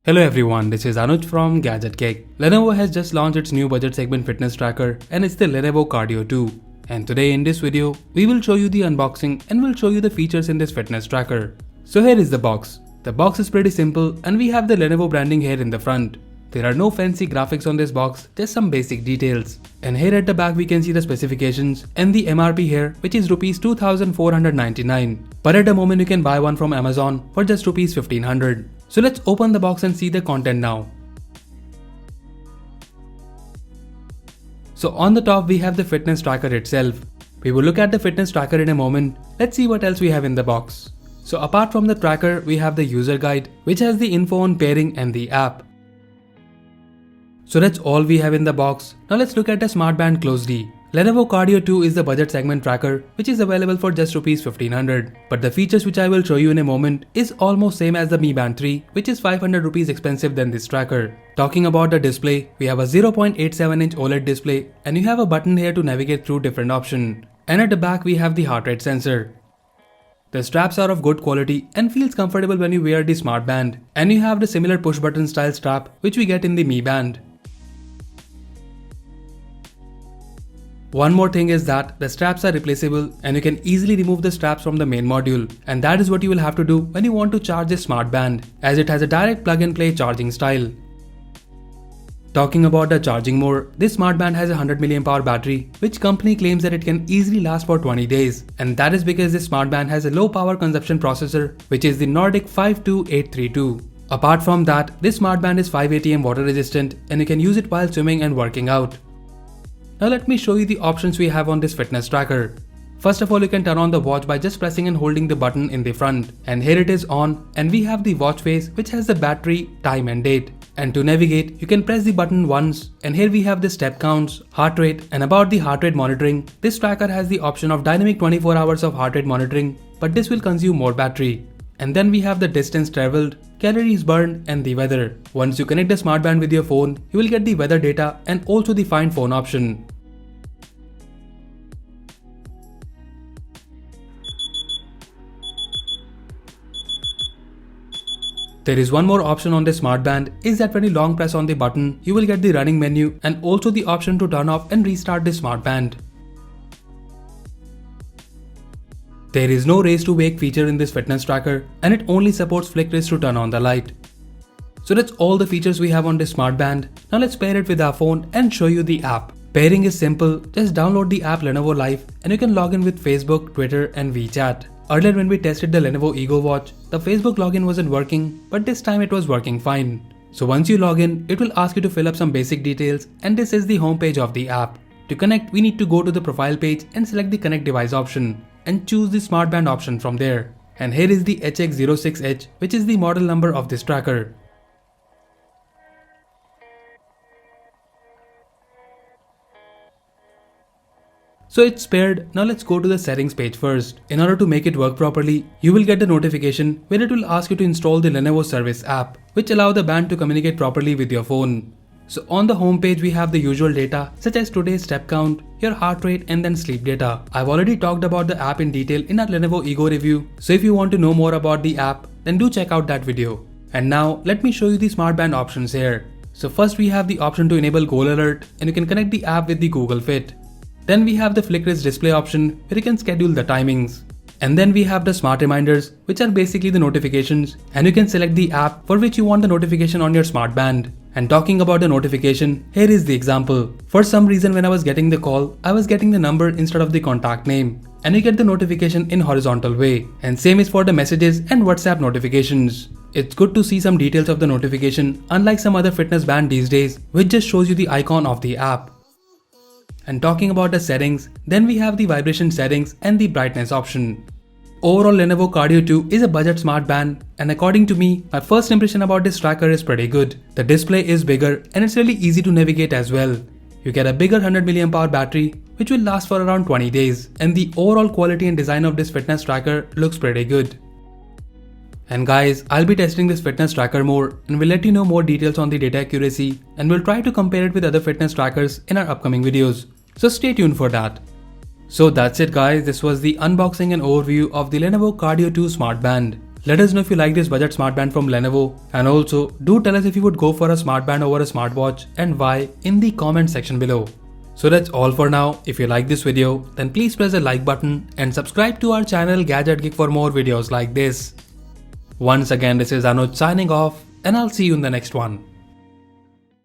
Hello everyone, this is Anuj from Gadget Cake. Lenovo has just launched its new budget segment fitness tracker and it's the Lenovo Cardio 2. And today in this video, we will show you the unboxing and we'll show you the features in this fitness tracker. So here is the box. The box is pretty simple and we have the Lenovo branding here in the front. There are no fancy graphics on this box, just some basic details. And here at the back we can see the specifications and the MRP here, which is Rs 2499. But at the moment you can buy one from Amazon for just Rs 1500. So let's open the box and see the content now. So on the top we have the fitness tracker itself. We will look at the fitness tracker in a moment. Let's see what else we have in the box. So apart from the tracker, we have the user guide, which has the info on pairing and the app. So that's all we have in the box. Now let's look at the smartband closely. Lenovo Cardio 2 is the budget segment tracker which is available for just Rs 1500. But the features which I will show you in a moment is almost same as the Mi Band 3, which is 500 rupees expensive than this tracker. Talking about the display, we have a 0.87-inch OLED display and you have a button here to navigate through different options. And at the back we have the heart rate sensor. The straps are of good quality and feels comfortable when you wear the smartband. And you have the similar push button style strap which we get in the Mi Band. One more thing is that the straps are replaceable and you can easily remove the straps from the main module, and that is what you will have to do when you want to charge this smartband, as it has a direct plug and play charging style. Talking about the charging mode, this smartband has a 100 mAh battery, which company claims that it can easily last for 20 days, and that is because this smartband has a low power consumption processor, which is the Nordic 52832. Apart from that, this smartband is 5 ATM water resistant and you can use it while swimming and working out. Now let me show you the options we have on this fitness tracker. First of all, you can turn on the watch by just pressing and holding the button in the front. And here it is on, and we have the watch face which has the battery, time and date. And to navigate, you can press the button once, and here we have the step counts, heart rate, and about the heart rate monitoring. This tracker has the option of dynamic 24 hours of heart rate monitoring, but this will consume more battery. And then we have the distance traveled, calories burned and the weather. Once you connect the smartband with your phone, you will get the weather data and also the find phone option. There is one more option on this smartband, is that when you long press on the button, you will get the running menu and also the option to turn off and restart the smartband. There is no raise to wake feature in this fitness tracker and it only supports flick wrist to turn on the light. So that's all the features we have on this smartband. Now let's pair it with our phone and show you the app. Pairing is simple, just download the app Lenovo Life and you can log in with Facebook, Twitter and WeChat. Earlier when we tested the Lenovo Ego Watch, the Facebook login wasn't working, but this time it was working fine. So once you log in, it will ask you to fill up some basic details and this is the homepage of the app. To connect, we need to go to the profile page and select the connect device option and choose the smartband option from there. And here is the HX06H, which is the model number of this tracker. So it's paired. Now let's go to the settings page first. In order to make it work properly, you will get a notification where it will ask you to install the Lenovo Service app, which allow the band to communicate properly with your phone. So on the home page we have the usual data such as today's step count, your heart rate and then sleep data. I've already talked about the app in detail in our Lenovo Ego review, so if you want to know more about the app, then do check out that video. And now let me show you the smartband options here. So first we have the option to enable goal alert and you can connect the app with the Google Fit. Then we have the flick wrist display option where you can schedule the timings. And then we have the smart reminders, which are basically the notifications, and you can select the app for which you want the notification on your smartband. And talking about the notification, here is the example. For some reason when I was getting the call, I was getting the number instead of the contact name. And you get the notification in horizontal way. And same is for the messages and WhatsApp notifications. It's good to see some details of the notification, unlike some other fitness band these days, which just shows you the icon of the app. And talking about the settings, then we have the vibration settings and the brightness option. Overall, Lenovo Cardio 2 is a budget smartband, and according to me, my first impression about this tracker is pretty good. The display is bigger and it's really easy to navigate as well. You get a bigger 100 mAh battery which will last for around 20 days, and the overall quality and design of this fitness tracker looks pretty good. And guys, I'll be testing this fitness tracker more and will let you know more details on the data accuracy, and we'll try to compare it with other fitness trackers in our upcoming videos. So stay tuned for that. So that's it guys, this was the unboxing and overview of the Lenovo Cardio 2 smartband. Let us know if you like this budget smartband from Lenovo, and also do tell us if you would go for a smartband over a smartwatch and why in the comment section below. So that's all for now. If you like this video, then please press the like button and subscribe to our channel Gadget Geek for more videos like this. Once again, this is Anuj signing off, and I'll see you in the next one.